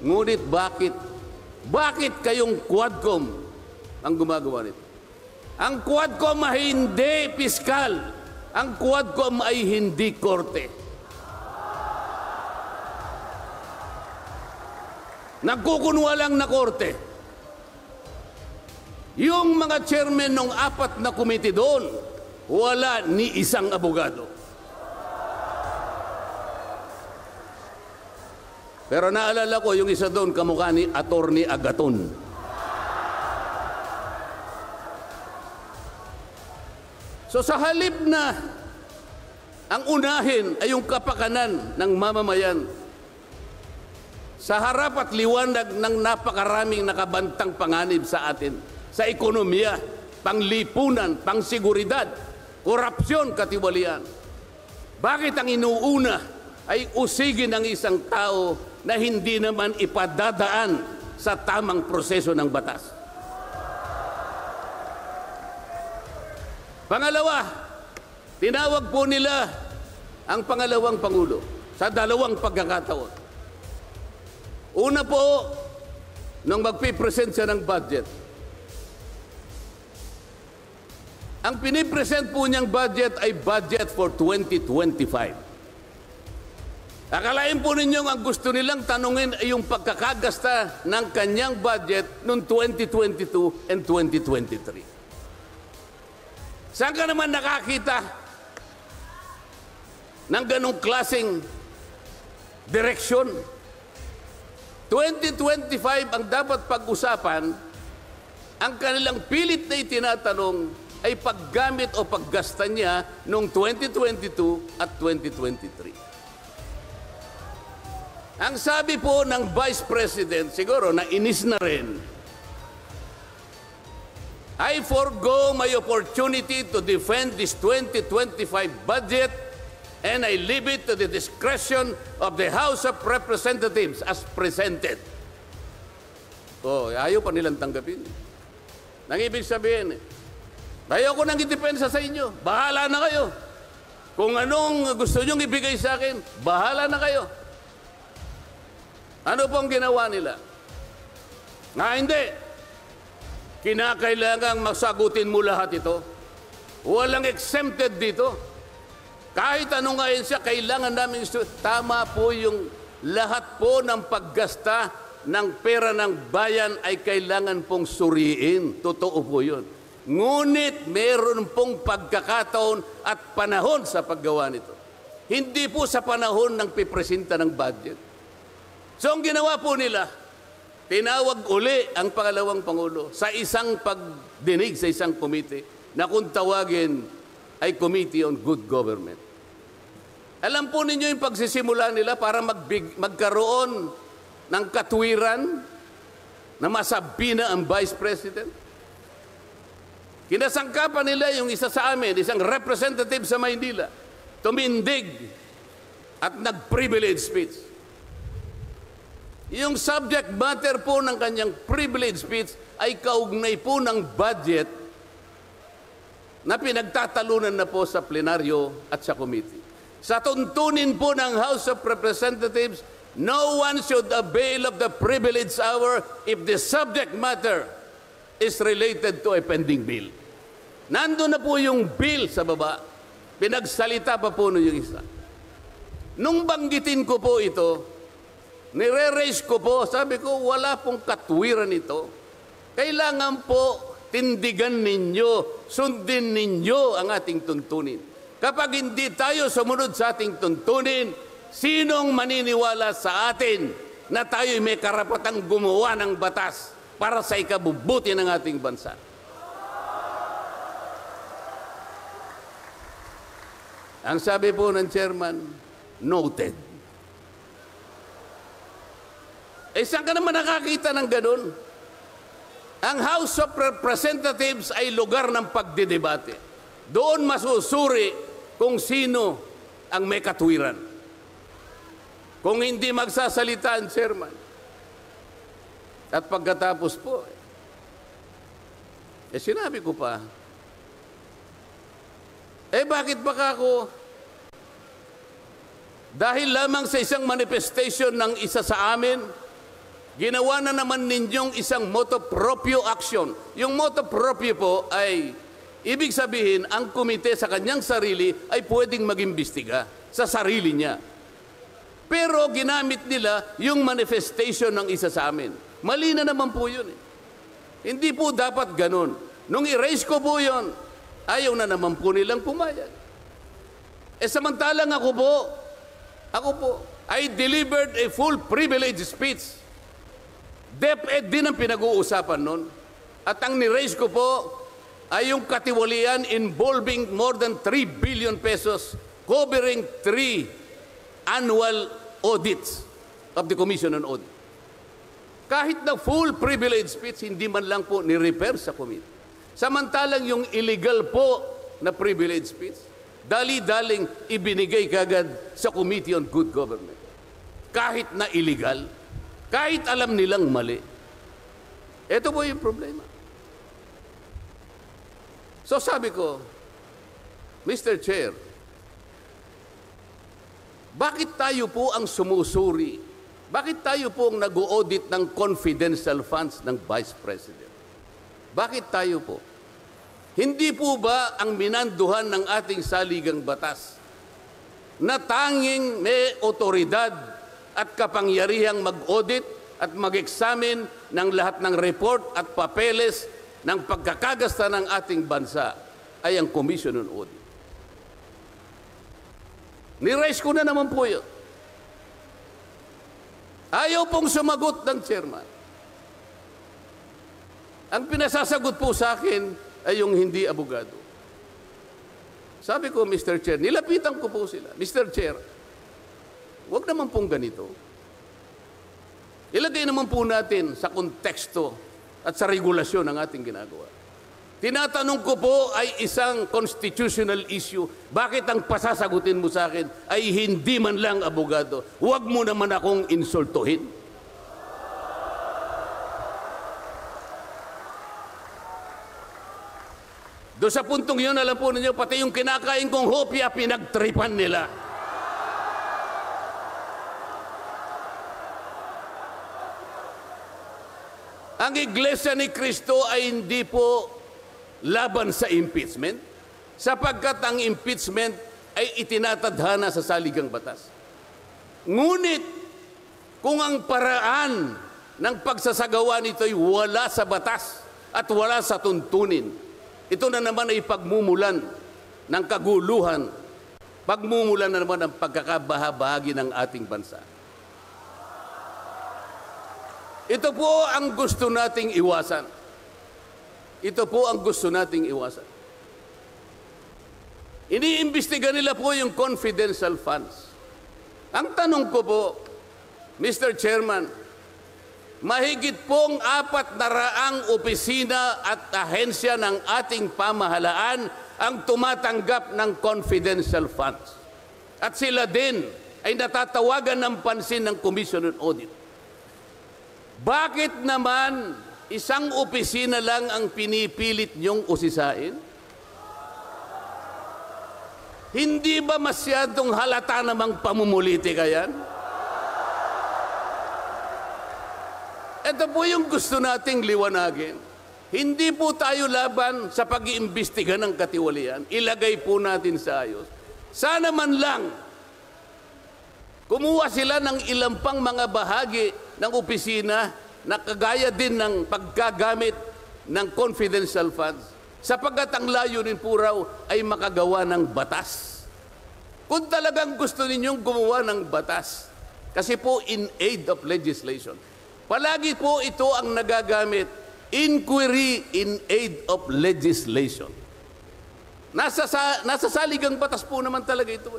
Ngunit bakit? Bakit kayong Quadcom ang gumagawa nito? Ang Quadcom ay hindi piskal. Ang Quadcom ay hindi korte. Nagkukunwa lang na korte. Yung mga chairman ng 4 na komite doon, wala ni isang abogado. Pero naalala ko yung isa doon, kamukha ni Attorney Agaton. So sa halip na ang unahin ay yung kapakanan ng mamamayan, sa harap at liwanag ng napakaraming nakabantang panganib sa atin, sa ekonomiya, panglipunan, pangsiguridad, korupsyon, katiwalian, bakit ang inuuna ay usigin ng isang tao na hindi naman ipadadaan sa tamang proseso ng batas? Pangalawa, tinawag po nila ang pangalawang Pangulo sa 2 pagkakataon. Una po, nung magpipresent siya ng budget. Ang pinipresent po niyang budget ay budget for 2025. Akalain po ninyong ang gusto nilang tanungin ay yung pagkakagasta ng kanyang budget noong 2022 and 2023. Saan ka naman nakakita ng ganong klaseng direksyon? 2025 ang dapat pag-usapan, ang kanilang pilit na itinatanong ay paggamit o paggasta niya noong 2022 at 2023. Ang sabi po ng Vice President, siguro na inis na rin, I forgo my opportunity to defend this 2025 budget and I leave it to the discretion of the House of Representatives as presented. Oh, ayaw pa nilang tanggapin. Nang ibig sabihin, ayoko nang idepensa sa inyo. Bahala na kayo. Kung anong gusto nyong ibigay sa akin, bahala na kayo. Ano pong ginawa nila? Hindi. Kinakailangang masagutin mo lahat ito. Walang exempted dito. Kahit anong ngayon siya, kailangan namin tama po yung lahat po ng paggasta ng pera ng bayan ay kailangan pong suriin. Totoo po yun. Ngunit meron pong pagkakataon at panahon sa paggawa nito. Hindi po sa panahon ng pipresenta ng budget. So ang ginawa po nila, tinawag uli ang pangalawang Pangulo sa isang pagdinig sa isang komite na kung tawagin ay Committee on Good Government. Alam po ninyo yung pagsisimula nila para magkaroon ng katwiran na masabi na ang Vice President? Kinasangkapan nila yung isa sa amin, isang representative sa Maynila, tumindig at nag-privilege speech. Yung subject matter po ng kanyang privilege speech ay kaugnay po ng budget na pinagtatalunan na po sa plenaryo at sa committee. Sa tuntunin po ng House of Representatives, no one should avail of the privilege hour if the subject matter is related to a pending bill. Nandun na po yung bill sa baba. Pinagsalita pa po yung isa. Nung banggitin ko po ito, nire-raise ko po, sabi ko, wala pong katwiran ito. Kailangan po tindigan ninyo, sundin ninyo ang ating tuntunin. Kapag hindi tayo sumunod sa ating tuntunin, sinong maniniwala sa atin na tayo may karapatang gumawa ng batas para sa ikabubuti ng ating bansa? Ang sabi po ng chairman, noted. Saan ka naman nakakita ng ganun? Ang House of Representatives ay lugar ng pagdidebate. Doon masusuri kung sino ang may katwiran. Kung hindi magsasalita ang chairman. At pagkatapos po, sinabi ko pa, bakit baka ako, dahil lamang sa isang manifestation ng isa sa amin, ginawa na naman ninyong isang motu proprio action. Yung motu proprio po ay, ibig sabihin, ang komite sa kanyang sarili ay pwedeng mag-imbestiga sa sarili niya. Pero ginamit nila yung manifestation ng isa sa amin. Mali na naman po yun. Hindi po dapat ganun. Nung erase ko po yun, ayaw na naman po nilang pumayag. Samantalang ako po, I delivered a full privilege speech. DepEd din ang pinag-uusapan nun. At ang ni-raise ko po ay yung katiwalian involving more than 3 billion pesos covering 3 annual audits of the Commission on Audit. Kahit na full privilege speech, hindi man lang po ni-repair sa committee. Samantalang yung illegal po na privilege speech, dali-daling ibinigay kagad sa Committee on Good Government. Kahit na illegal, kahit alam nilang mali. Ito po yung problema. So sabi ko, Mr. Chair, bakit tayo po ang sumusuri? Bakit tayo po ang nag-audit ng confidential funds ng Vice President? Bakit tayo po? Hindi po ba ang minanduhan ng ating saligang batas na tanging may otoridad at kapangyarihang mag-audit at mag-examine ng lahat ng report at papeles ng pagkakagasta ng ating bansa ay ang Commission on Audit? Ni-raise ko na naman po yun. Ayaw pong sumagot ng chairman. Ang pinasasagot po sa akin ay yung hindi abogado. Sabi ko, Mr. Chair, nilapitan ko po sila. Mr. Chair, huwag naman pong ganito. Ilagay naman po natin sa konteksto at sa regulasyon ng ating ginagawa. Tinatanong ko po ay isang constitutional issue. Bakit ang pasasagutin mo sa akin ay hindi man lang abogado? Huwag mo naman akong insultuhin. Doon sa puntong yun, alam po ninyo, pati yung kinakain kong hopya, pinagtripan nila. Ang Iglesia ni Cristo ay hindi po laban sa impeachment, sapagkat ang impeachment ay itinatadhana sa saligang batas. Ngunit, kung ang paraan ng pagsasagawa nito ay wala sa batas at wala sa tuntunin, ito na naman ay pagmumulan ng kaguluhan, pagmumulan na naman ng pagkakabahabahagi ng ating bansa. Ito po ang gusto nating iwasan. Ito po ang gusto nating iwasan. Iniimbestiga nila po yung confidential funds. Ang tanong ko po, Mr. Chairman, mahigit pong 400 opisina at ahensya ng ating pamahalaan ang tumatanggap ng confidential funds. At sila din ay natatawagan ng pansin ng Commission on Audit. Bakit naman isang opisina lang ang pinipilit niyong usisain? Hindi ba masyadong halata namang pamumuliti kayan? Ito po yung gusto nating liwanagin. Hindi po tayo laban sa pag-iimbestiga ng katiwalian. Ilagay po natin sa ayos. Sana man lang kumuha sila ng ilang pang mga bahagi ng opisina na kagaya din ng paggagamit ng confidential funds, sapagkat ang layunin po raw ay makagawa ng batas. Kung talagang gusto ninyong gumawa ng batas, kasi po in aid of legislation, palagi po ito ang nagagamit, inquiry in aid of legislation. Nasa saligang batas po naman talaga ito.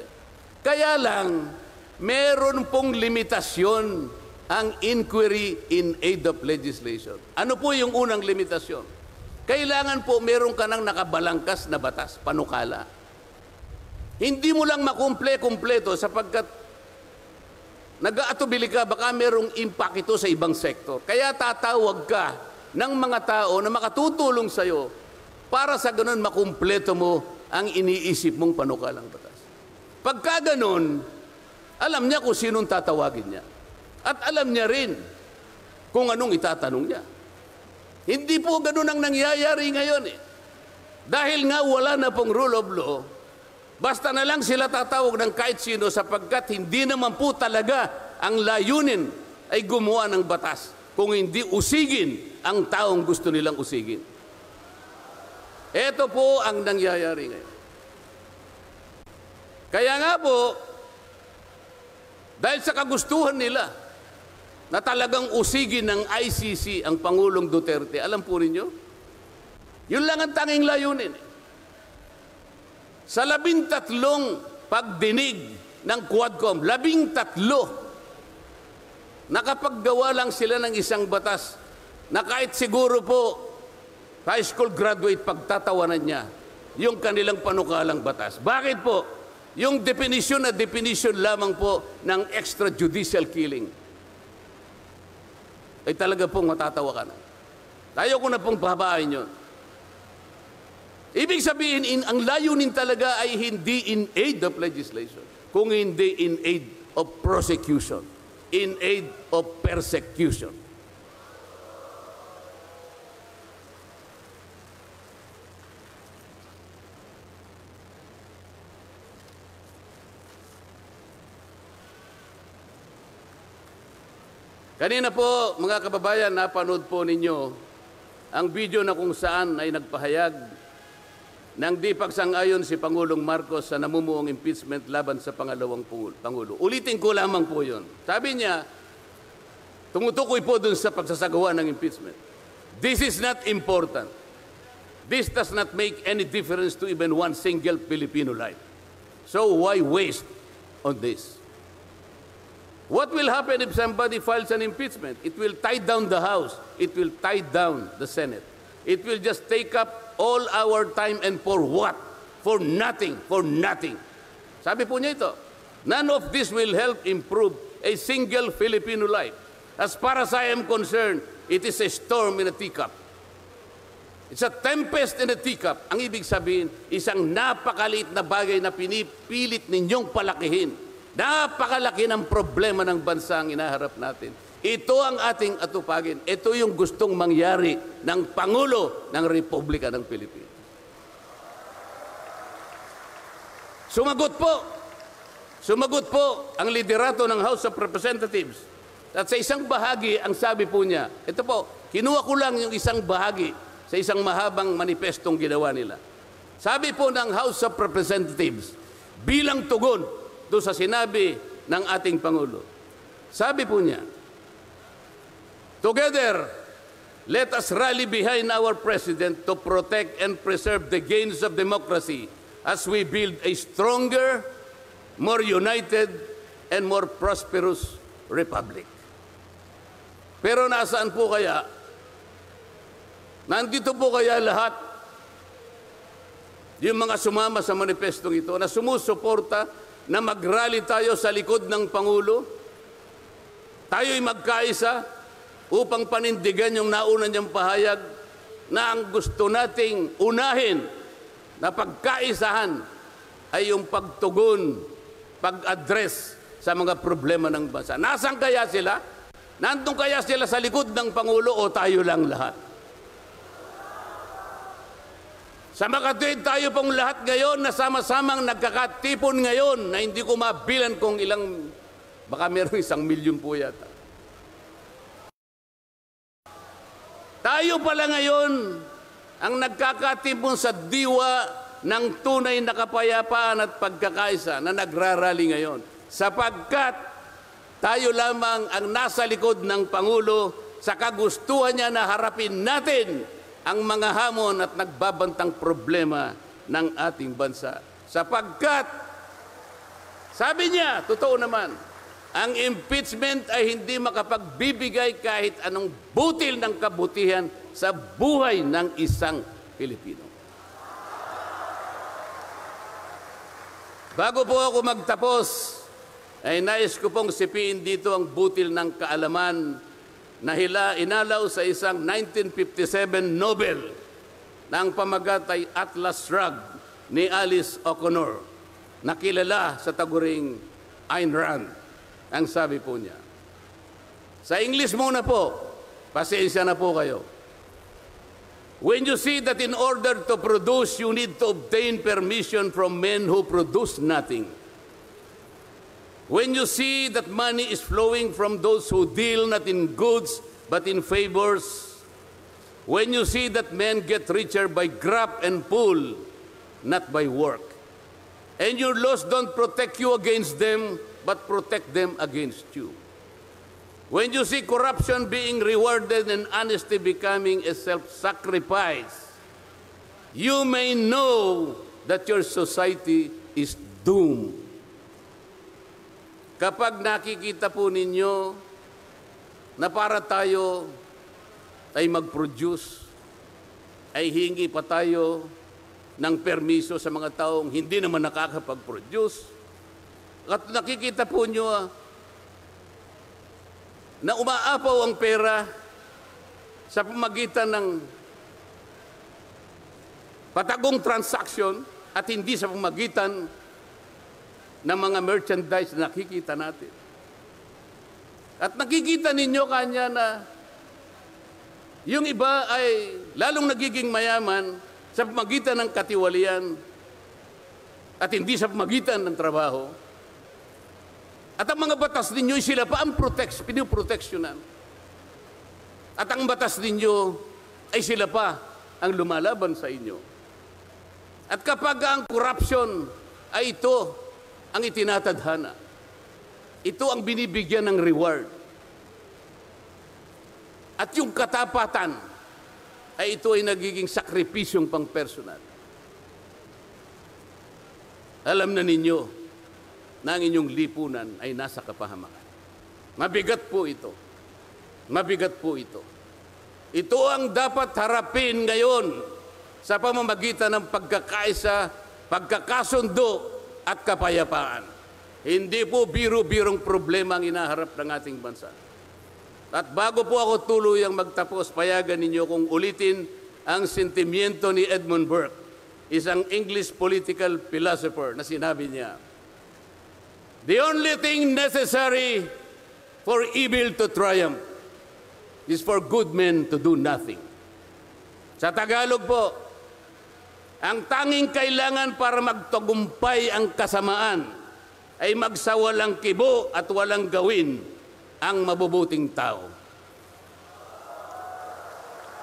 Kaya lang, meron pong limitasyon ang inquiry in aid of legislation. Ano po yung unang limitasyon? Kailangan po meron ka ng nakabalangkas na batas, panukala. Hindi mo lang makumple-kumpleto sapagkat nag-aatubili ka, baka merong impact ito sa ibang sektor. Kaya tatawag ka ng mga tao na makatutulong sa'yo para sa ganun makumpleto mo ang iniisip mong panukalang batas. Pagka ganun, alam niya kung sinong tatawagin niya. At alam niya rin kung anong itatanong niya. Hindi po ganun ang nangyayari ngayon eh. Dahil nga wala na pong rule of law, basta na lang sila tatawag ng kahit sino sapagkat hindi naman po talaga ang layunin ay gumawa ng batas kung hindi usigin ang taong gusto nilang usigin. Ito po ang nangyayari ngayon. Kaya nga po, dahil sa kagustuhan nila na talagang usigin ng ICC ang Pangulong Duterte, alam po ninyo, yun lang ang tanging layunin. Sa 13 pagdinig ng Quadcom, 13, nakapaggawa lang sila ng isang batas na kahit siguro po high school graduate pagtatawanan niya yung kanilang panukalang batas. Bakit po? Yung definition na definition lamang po ng extrajudicial killing ay talaga pong matatawa ka na. Tayo ko na pong pahabain yun. Ibig sabihin, ang layunin talaga ay hindi in aid of legislation, kung hindi in aid of prosecution, in aid of persecution. Kanina po, mga kababayan, napanood po ninyo ang video na kung saan ay nagpahayag ng di pagsang-ayon si Pangulong Marcos sa namumuong impeachment laban sa pangalawang Pangulo. Ulitin ko lamang po yun. Sabi niya, tumutukoy po dun sa pagsasagawa ng impeachment. This is not important. This does not make any difference to even one single Filipino life. So why waste on this? What will happen if somebody files an impeachment? It will tie down the House. It will tie down the Senate. It will just take up all our time and for what? For nothing. For nothing. Sabi po niya ito, none of this will help improve a single Filipino life. As far as I am concerned, it is a storm in a teacup. It's a tempest in a teacup. Ang ibig sabihin, isang napakaliit na bagay na pinipilit ninyong palakihin. Napakalaki ng problema ng bansa ang inaharap natin. Ito ang ating atupagin. Ito yung gustong mangyari ng Pangulo ng Republika ng Pilipinas. Sumagot po ang liderato ng House of Representatives. At sa isang bahagi, ang sabi po niya, ito po, kinuha ko lang yung isang bahagi sa isang mahabang manifestong ginawa nila. Sabi po ng House of Representatives, bilang tugon doon sa sinabi ng ating Pangulo. Sabi po niya, together, let us rally behind our President to protect and preserve the gains of democracy as we build a stronger, more united, and more prosperous republic. Pero nasaan po kaya? Nandito po kaya lahat yung mga sumama sa manifestong ito na sumusuporta na mag-rally tayo sa likod ng Pangulo, tayo'y magkaisa upang panindigan yung nauna niyang pahayag na ang gusto nating unahin na pagkaisahan ay yung pagtugon, pag-address sa mga problema ng bansa. Nasaan kaya sila? Nandun kaya sila sa likod ng Pangulo o tayo lang lahat? Sa makatuwid tayo pong lahat ngayon na sama-samang nagkakatipon ngayon na hindi ko mabilan kung ilang, baka meron 1 milyon po yata. Tayo pala ngayon ang nagkakatipon sa diwa ng tunay na kapayapaan at pagkakaisa na nagrarally ngayon. Sapagkat tayo lamang ang nasa likod ng Pangulo sa kagustuhan niya na harapin natin ang mga hamon at nagbabantang problema ng ating bansa. Sapagkat, sabi niya, totoo naman, ang impeachment ay hindi makapagbibigay kahit anong butil ng kabutihan sa buhay ng isang Pilipino. Bago po ako magtapos, ay nais ko pong sipiin dito ang butil ng kaalaman na inalaw sa isang 1957 Nobel na ang pamagat ay Atlas Shrugged ni Alice O'Connor, na kilala sa taguring Ayn Rand. Ang sabi po niya, sa English muna po, Pasensya na po kayo. When you see that in order to produce, you need to obtain permission from men who produce nothing. When you see that money is flowing from those who deal not in goods but in favors. When you see that men get richer by grab and pull, not by work. And your laws don't protect you against them, but protect them against you. When you see corruption being rewarded and honesty becoming a self-sacrifice, you may know that your society is doomed. Kapag nakikita po ninyo na para tayo ay mag-produce, ay hingi pa tayo ng permiso sa mga taong hindi naman nakakapag-produce, at nakikita po nyo na umaapaw ang pera sa pamagitan ng patagong transaction at hindi sa pamagitan ng mga merchandise na nakikita natin. At nakikita ninyo kanya na yung iba ay lalong nagiging mayaman sa pamagitan ng katiwalian at hindi sa pamagitan ng trabaho. At ang mga batas ninyo, sila pa ang pinoproteksyonan. At ang batas ninyo ay sila pa ang lumalaban sa inyo. At kapag ang corruption ay ito ang itinatadhana, ito ang binibigyan ng reward. At yung katapatan ay ito ay nagiging sakripisyong pang-personal. Alam na ninyo na ang inyong lipunan ay nasa kapahamakan. Mabigat po ito. Mabigat po ito. Ito ang dapat harapin ngayon sa pamamagitan ng pagkakaisa, pagkakasundo at kapayapaan. Hindi po biro-birong problema ang inaharap ng ating bansa. At bago po ako tuluyang magtapos, payagan ninyo kung ulitin ang sentimiento ni Edmund Burke, isang English political philosopher, na sinabi niya, "The only thing necessary for evil to triumph is for good men to do nothing." Sa Tagalog po, ang tanging kailangan para magtagumpay ang kasamaan ay magsawalang kibo at walang gawin ang mabubuting tao.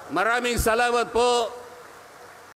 Maraming salamat po.